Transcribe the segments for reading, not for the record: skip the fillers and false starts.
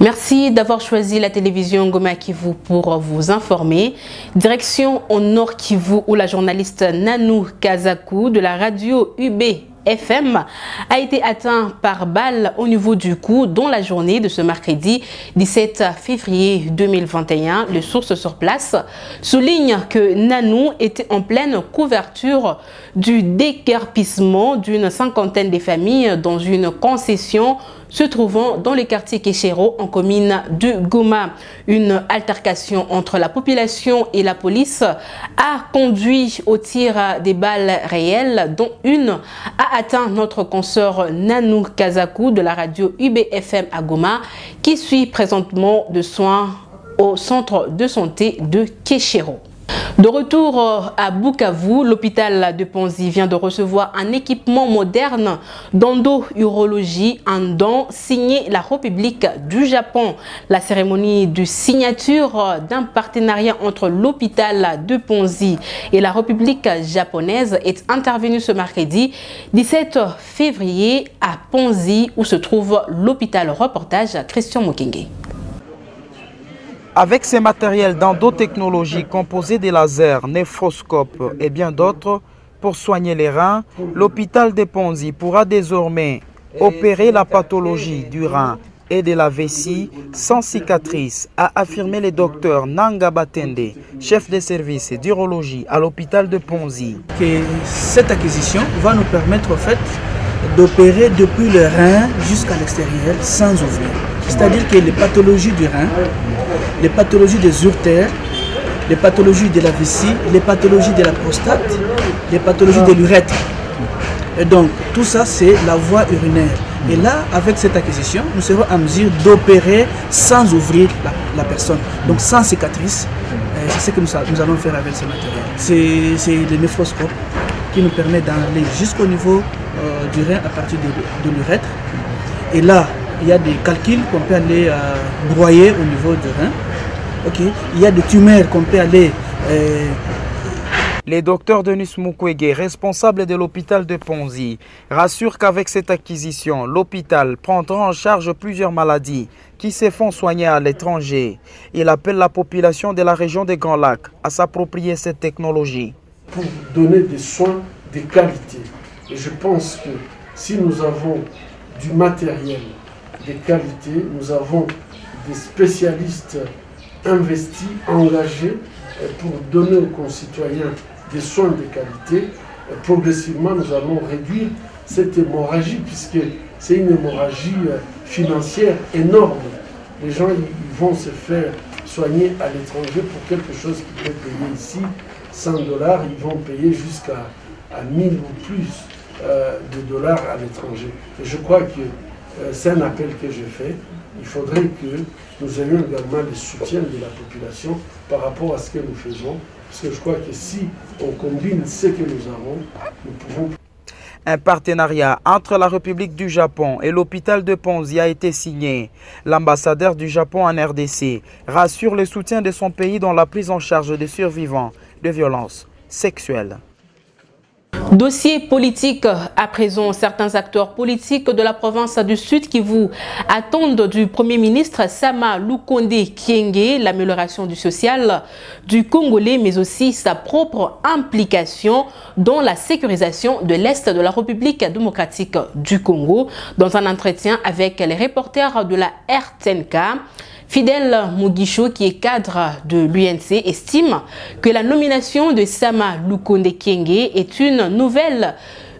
Merci d'avoir choisi la télévision Goma Kivu pour vous informer. Direction au Nord Kivu où la journaliste Nanou Kazakou de la radio UB FM a été atteint par balle au niveau du cou dans la journée de ce mercredi 17 février 2021. Les sources sur place soulignent que Nanou était en pleine couverture du déguerpissement d'une cinquantaine de familles dans une concession se trouvant dans le quartier Kéchéro en commune de Goma. Une altercation entre la population et la police a conduit au tir des balles réelles dont une a atteint notre consoeur Nanou Kazakou de la radio UBFM à Goma qui suit présentement de soins au centre de santé de Kéchéro. De retour à Bukavu, l'hôpital de Panzi vient de recevoir un équipement moderne d'endo-urologie, un don signé la République du Japon. La cérémonie de signature d'un partenariat entre l'hôpital de Panzi et la République japonaise est intervenue ce mercredi 17 février à Panzi où se trouve l'hôpital. Reportage Christian Mokenge. Avec ces matériels d'endotechnologie composés de lasers, néphroscopes et bien d'autres, pour soigner les reins, l'hôpital de Panzi pourra désormais opérer la pathologie du rein et de la vessie sans cicatrice, a affirmé le docteur Nanga Batende, chef de service d'urologie à l'hôpital de Panzi. Cette acquisition va nous permettre en fait d'opérer depuis le rein jusqu'à l'extérieur sans ouvrir. C'est-à-dire que les pathologies du rein, les pathologies des urtères, les pathologies de la vessie, les pathologies de la prostate, les pathologies de l'urètre. Et donc, tout ça, c'est la voie urinaire. Et là, avec cette acquisition, nous serons en mesure d'opérer sans ouvrir la personne. Donc, sans cicatrice. C'est ce que nous allons faire avec ce matériel. C'est le néphroscope qui nous permet d'aller jusqu'au niveau du rein à partir de l'urètre. Et là, il y a des calculs qu'on peut aller broyer au niveau du rein. Okay. Il y a des tumeurs qu'on peut aller... Le docteur Denis Mukwege, responsable de l'hôpital de Panzi, rassure qu'avec cette acquisition, l'hôpital prendra en charge plusieurs maladies qui se font soigner à l'étranger. Il appelle la population de la région des Grands Lacs à s'approprier cette technologie. Pour donner des soins de qualité. Et je pense que si nous avons du matériel de qualité, nous avons des spécialistes investis, engagés pour donner aux concitoyens des soins de qualité. Progressivement, nous allons réduire cette hémorragie puisque c'est une hémorragie financière énorme. Les gens ils vont se faire soigner à l'étranger pour quelque chose qu'ils peuvent payer ici, $100, ils vont payer jusqu'à 1000 ou plus de dollars à l'étranger. Et je crois que c'est un appel que je fais. Il faudrait que nous ayons également le soutien de la population par rapport à ce que nous faisons. Parce que je crois que si on combine ce que nous avons, nous pouvons... Un partenariat entre la République du Japon et l'hôpital de Panzi a été signé. L'ambassadeur du Japon en RDC rassure le soutien de son pays dans la prise en charge des survivants de violences sexuelles. Dossier politique à présent, certains acteurs politiques de la province du Sud Kivu attendent du Premier ministre Sama Lukonde Kyenge l'amélioration du social du Congolais, mais aussi sa propre implication dans la sécurisation de l'Est de la République démocratique du Congo. Dans un entretien avec les reporters de la RTNK, Fidel Mugisho, qui est cadre de l'UNC, estime que la nomination de Sama Lukonde Kyenge est une nouvelle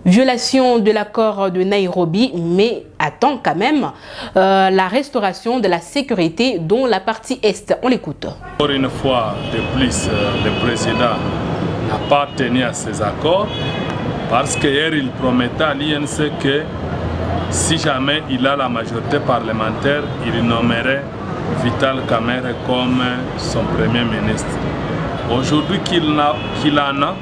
violation de l'accord de Nairobi, mais attend quand même la restauration de la sécurité dans la partie Est. On l'écoute. Pour une fois de plus, le président n'a pas tenu à ces accords parce qu'hier il promettait à l'UNC que si jamais il a la majorité parlementaire, il nommerait Vital Kamerhe comme son premier ministre. Aujourd'hui qu'il en a,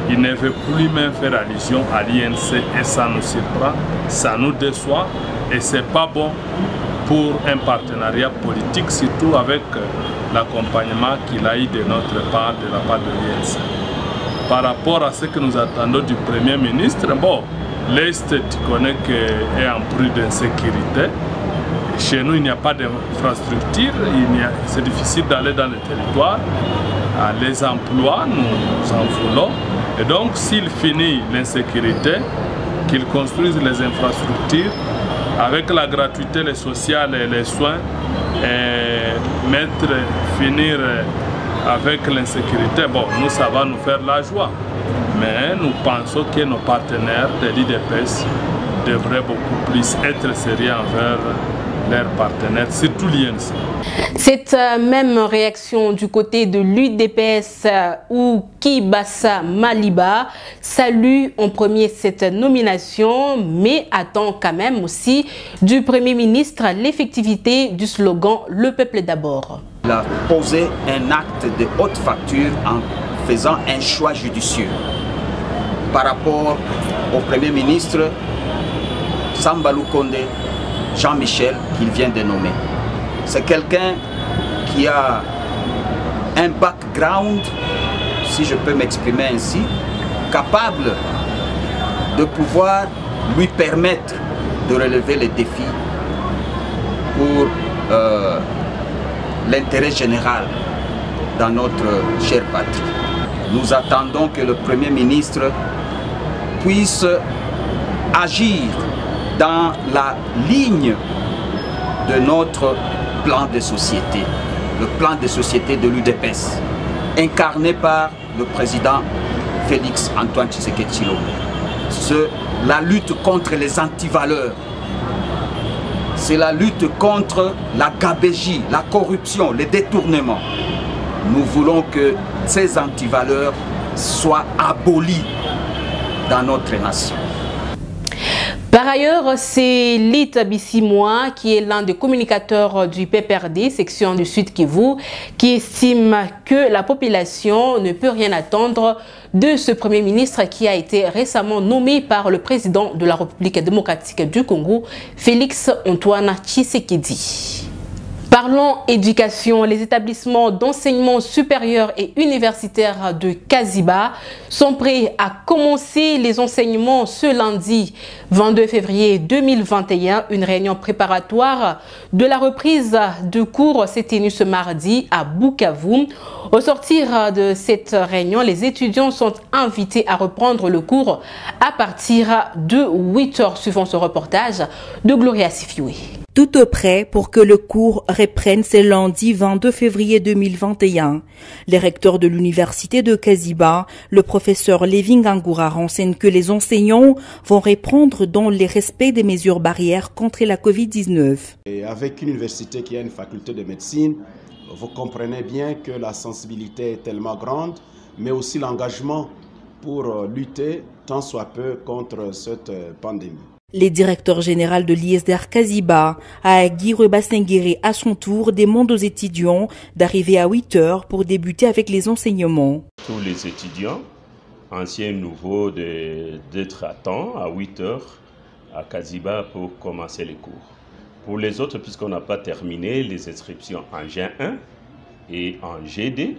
il ne veut plus même faire allusion à l'INC et ça nous surprend, ça nous déçoit et c'est pas bon pour un partenariat politique, surtout avec l'accompagnement qu'il a eu de notre part, de la part de l'INC. Par rapport à ce que nous attendons du Premier ministre, bon, l'Est, tu connais, est en pris d'insécurité. Chez nous, il n'y a pas d'infrastructure, c'est difficile d'aller dans le territoire. Les emplois, nous en voulons. Et donc, s'il finit l'insécurité, qu'ils construisent les infrastructures avec la gratuité, les sociales et les soins, et finir avec l'insécurité. Bon, nous, ça va nous faire la joie. Mais nous pensons que nos partenaires de l'UDPS devraient beaucoup plus être sérieux envers leurs partenaires, surtout l'INC. Cette même réaction du côté de l'UDPS ou Kibassa Maliba salue en premier cette nomination, mais attend quand même aussi du Premier ministre l'effectivité du slogan « Le peuple d'abord ». Il a posé un acte de haute facture en faisant un choix judicieux par rapport au Premier ministre Samba Lukonde Jean-Michel qu'il vient de nommer. C'est quelqu'un qui a un background, si je peux m'exprimer ainsi, capable de pouvoir lui permettre de relever les défis pour l'intérêt général dans notre chère patrie. Nous attendons que le Premier ministre puisse agir dans la ligne de notre plan de société, le plan de société de l'UDPS, incarné par le président Félix Antoine Tshisekedi Tshilombo. La lutte contre les antivaleurs, c'est la lutte contre la gabégie, la corruption, les détournements. Nous voulons que ces antivaleurs soient abolies dans notre nation. Par ailleurs, c'est Lit Bissimois, qui est l'un des communicateurs du PPRD, section du Sud Kivu, qui estime que la population ne peut rien attendre de ce Premier ministre qui a été récemment nommé par le président de la République démocratique du Congo, Félix Antoine Tshisekedi. Parlons éducation. Les établissements d'enseignement supérieur et universitaire de Kaziba sont prêts à commencer les enseignements ce lundi 22 février 2021. Une réunion préparatoire de la reprise de cours s'est tenue ce mardi à Bukavu. Au sortir de cette réunion, les étudiants sont invités à reprendre le cours à partir de 8 h, suivant ce reportage de Gloria Sifioué. Tout est prêt pour que le cours reprenne ce lundi 22 février 2021. Les recteurs de l'université de Kaziba, le professeur Lévi Ngangura, renseigne que les enseignants vont reprendre dans le respect des mesures barrières contre la Covid-19. Et avec une université qui a une faculté de médecine, vous comprenez bien que la sensibilité est tellement grande, mais aussi l'engagement pour lutter tant soit peu contre cette pandémie. Le directeur général de l'ISDR Kaziba, Aagui Rebassenguéré, à son tour, demande aux étudiants d'arriver à 8 h pour débuter avec les enseignements. Tous les étudiants, anciens et nouveaux, d'être à temps, à 8 h à Kaziba pour commencer les cours. Pour les autres, puisqu'on n'a pas terminé les inscriptions en G1 et en GD,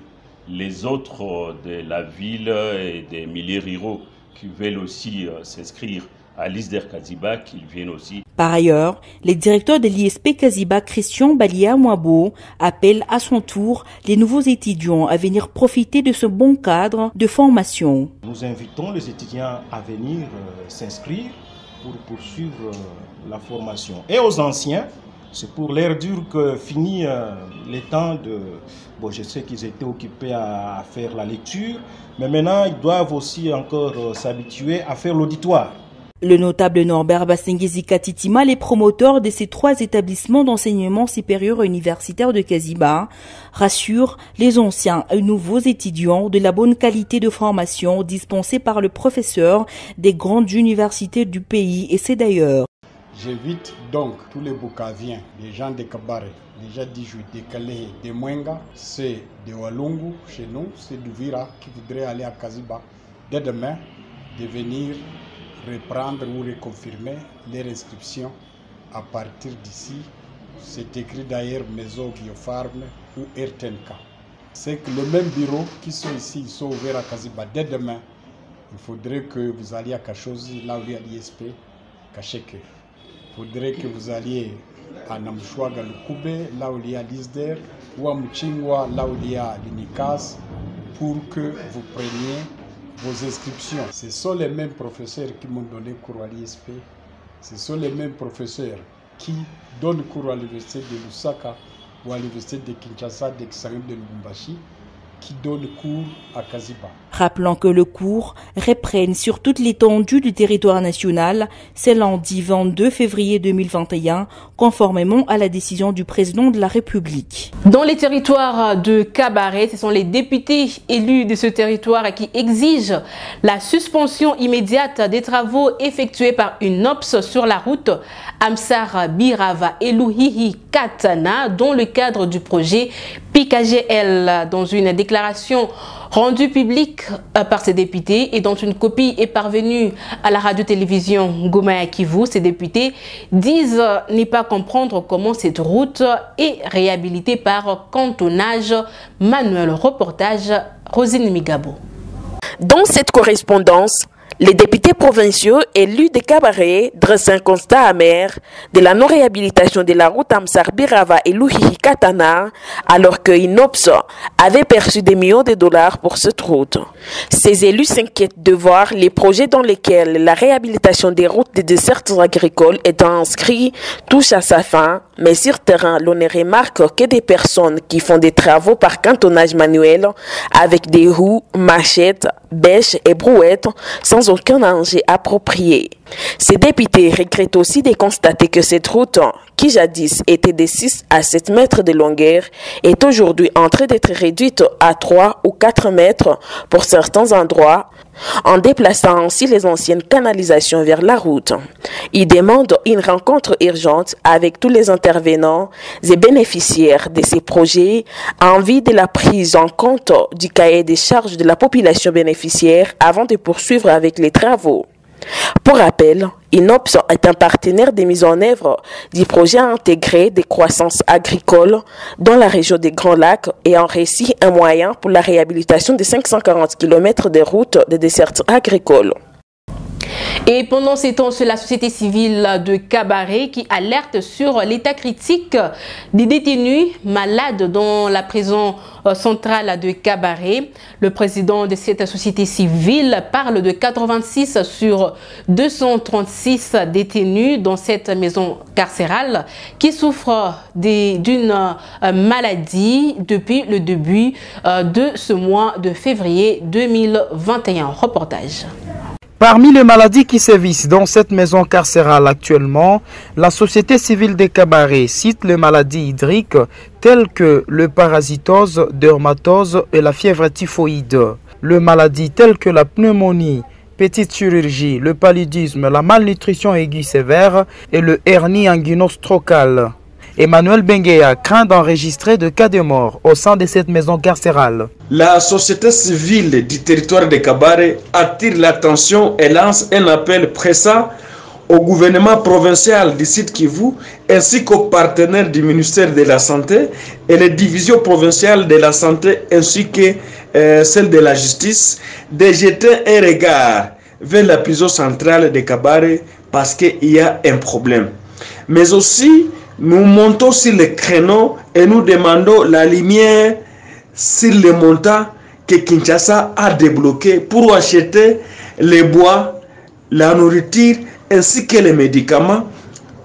les autres de la ville et des milieux ruraux qui veulent aussi s'inscrire à l'ISDR Kaziba, qu'ils viennent aussi. Par ailleurs, le directeur de l'ISP Kaziba, Christian Balia Mwabo, appelle à son tour les nouveaux étudiants à venir profiter de ce bon cadre de formation. Nous invitons les étudiants à venir s'inscrire pour poursuivre la formation. Et aux anciens, c'est pour l'air dur que finit les temps de... Bon, je sais qu'ils étaient occupés à faire la lecture, mais maintenant ils doivent aussi encore s'habituer à faire l'auditoire. Le notable Norbert Bassenguezi Katitima, les promoteurs de ces 3 établissements d'enseignement supérieur universitaire de Kaziba, rassure les anciens et nouveaux étudiants de la bonne qualité de formation dispensée par le professeur des grandes universités du pays, et c'est d'ailleurs. J'invite donc tous les Bukaviens, les gens de Kabare, les gens d'Ijou, de Calais, de Mwenga, c'est de Walungu chez nous, c'est d'Uvira qui voudraient aller à Kaziba dès demain, de venir reprendre ou reconfirmer les inscriptions à partir d'ici. C'est écrit d'ailleurs Maison Biopharm ou RTNK. C'est que le même bureau qui sont ici, ils sont ouverts à Kaziba dès demain. Il faudrait que vous alliez à Kachozi, là où il y a l'ISP, Kacheke. Il faudrait que vous alliez à Namchouaga Lukube, là où il y a l'ISDER, ou à Mouchingwa, là où il y a l'UNICAS, pour que vous preniez vos inscriptions. Ce sont les mêmes professeurs qui m'ont donné cours à l'ISP, ce sont les mêmes professeurs qui donnent cours à l'université de Lusaka ou à l'université de Kinshasa, d'Examen de Lubumbashi, qui donne cours à Kaziba. Rappelons que le cours reprenne sur toute l'étendue du territoire national, c'est lundi 22 février 2021, conformément à la décision du président de la République. Dans les territoires de Kabaré, ce sont les députés élus de ce territoire qui exigent la suspension immédiate des travaux effectués par une OPS sur la route Amsar Birava et Luhihi Katana dans le cadre du projet PKGL. Dans une déclaration rendue publique par ces députés et dont une copie est parvenue à la radio-télévision Goma Kivu, ces députés disent ne pas comprendre comment cette route est réhabilitée par cantonnage manuel. Reportage Rosine Migabo. Dans cette correspondance, les députés provinciaux élus de Kabaré dressent un constat amer de la non-réhabilitation de la route Amsar Birava et Luhihi Katana, alors que INOPS avait perçu des millions de dollars pour cette route. Ces élus s'inquiètent de voir les projets dans lesquels la réhabilitation des routes des desserts agricoles est inscrite touche à sa fin, mais sur terrain, l'on ne remarque que des personnes qui font des travaux par cantonnage manuel avec des roues, machettes, bêches et brouettes sans aucun engin approprié. Ces députés regrettent aussi de constater que cette route, qui jadis était de 6 à 7 mètres de longueur, est aujourd'hui en train d'être réduite à 3 ou 4 mètres pour certains endroits, en déplaçant ainsi les anciennes canalisations vers la route. Ils demandent une rencontre urgente avec tous les intervenants et bénéficiaires de ces projets en vue de la prise en compte du cahier des charges de la population bénéficiaire avant de poursuivre avec les travaux. Pour rappel, INOPS est un partenaire de mise en œuvre du projet intégré de croissance agricole dans la région des Grands Lacs et en récit un moyen pour la réhabilitation de 540 km de routes de dessert agricole. Et pendant ces temps, c'est la société civile de Kabaré qui alerte sur l'état critique des détenus malades dans la prison centrale de Kabaré. Le président de cette société civile parle de 86 sur 236 détenus dans cette maison carcérale qui souffrent d'une maladie depuis le début de ce mois de février 2021. Reportage. Parmi les maladies qui sévissent dans cette maison carcérale actuellement, la société civile de Kabaré cite les maladies hydriques telles que le parasitose, dermatose et la fièvre typhoïde. Les maladies telles que la pneumonie, petite chirurgie, le paludisme, la malnutrition aiguë sévère et le hernie anguino-strocale. Emmanuel Benguea craint d'enregistrer de cas de mort au sein de cette maison carcérale. La société civile du territoire de Kabaré attire l'attention et lance un appel pressant au gouvernement provincial du Sud Kivu ainsi qu'aux partenaires du ministère de la Santé et les divisions provinciales de la Santé ainsi que celles de la justice de jeter un regard vers la prison centrale de Kabaré parce qu'il y a un problème. Mais aussi, nous montons sur le créneau et nous demandons la lumière sur les montants que Kinshasa a débloqués pour acheter les bois, la nourriture ainsi que les médicaments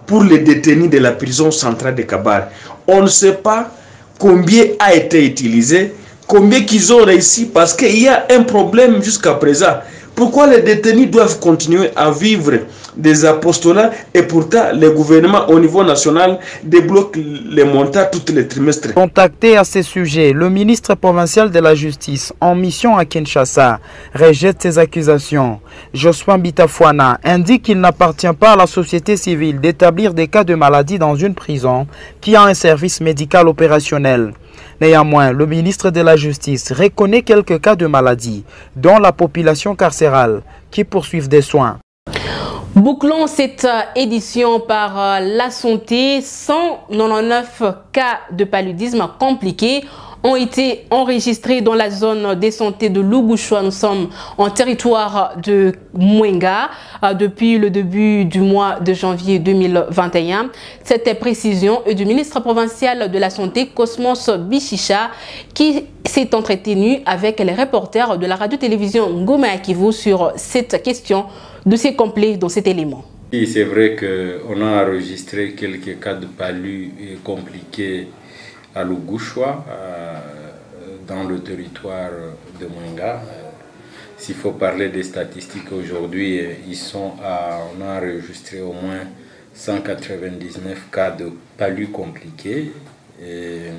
pour les détenus de la prison centrale de Kabaré. On ne sait pas combien a été utilisé, combien qu'ils ont réussi parce qu'il y a un problème jusqu'à présent. Pourquoi les détenus doivent continuer à vivre des apostolats et pourtant le gouvernement au niveau national débloque les montants tous les trimestres? Contacté à ce sujet, le ministre provincial de la Justice en mission à Kinshasa rejette ces accusations. Jospin Bitafouana indique qu'il n'appartient pas à la société civile d'établir des cas de maladie dans une prison qui a un service médical opérationnel. Néanmoins, le ministre de la Justice reconnaît quelques cas de maladie, dont la population carcérale, qui poursuivent des soins. Bouclons cette édition par la santé. 199 cas de paludisme compliqué ont été enregistrés dans la zone de santé de Lugushwa. Nous sommes en territoire de Mwenga depuis le début du mois de janvier 2021. Cette précision est du ministre provincial de la Santé, Cosmos Bichicha, qui s'est entretenu avec les reporters de la radio-télévision Ngoma ya Kivu sur cette question de ces complets dans cet élément. C'est vrai qu'on a enregistré quelques cas de palud compliqués à Lugushwa, dans le territoire de Mwenga. S'il faut parler des statistiques aujourd'hui, on a enregistré au moins 199 cas de palud compliqués. Et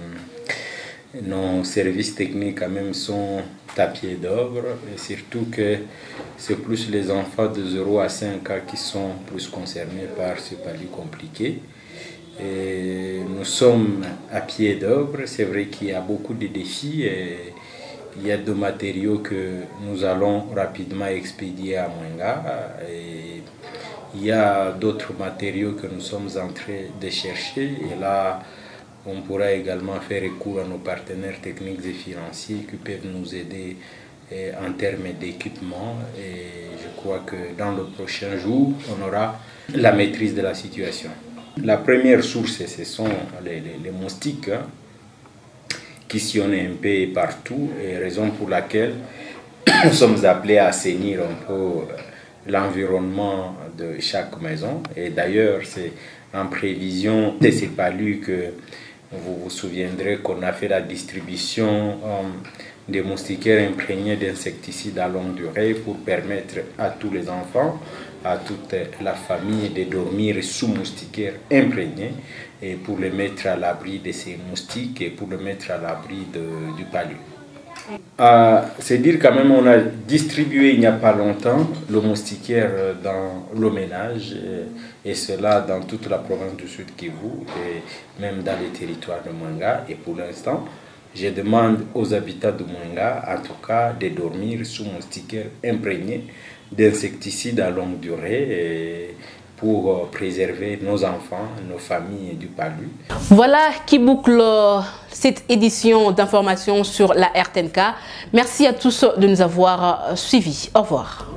nos services techniques quand même sont à pied d'œuvre, et surtout que c'est plus les enfants de 0 à 5 ans qui sont plus concernés par ce palud compliqué. Et nous sommes à pied d'œuvre. C'est vrai qu'il y a beaucoup de défis et il y a des matériaux que nous allons rapidement expédier à Mwenga, et il y a d'autres matériaux que nous sommes en train de chercher, et là on pourra également faire recours à nos partenaires techniques et financiers qui peuvent nous aider en termes d'équipement, et je crois que dans le prochain jour on aura la maîtrise de la situation. La première source, ce sont les moustiques qui sillonnent un peu partout, et raison pour laquelle nous sommes appelés à assainir un peu l'environnement de chaque maison. Et d'ailleurs, c'est en prévision de ces palus que vous vous souviendrez qu'on a fait la distribution des moustiquaires imprégnés d'insecticides à longue durée pour permettre à tous les enfants, à toute la famille de dormir sous moustiquaires imprégnés, et pour les mettre à l'abri de ces moustiques et pour les mettre à l'abri du palud. C'est dire quand même, on a distribué il n'y a pas longtemps le moustiquaire dans le ménage, et cela dans toute la province du Sud Kivu et même dans les territoires de Mwenga. Et pour l'instant, je demande aux habitants de Mwenga, en tout cas, de dormir sous moustiquaire imprégné d'insecticides à longue durée pour préserver nos enfants, nos familles du palud. Voilà qui boucle cette édition d'information sur la RTNK. Merci à tous de nous avoir suivis. Au revoir.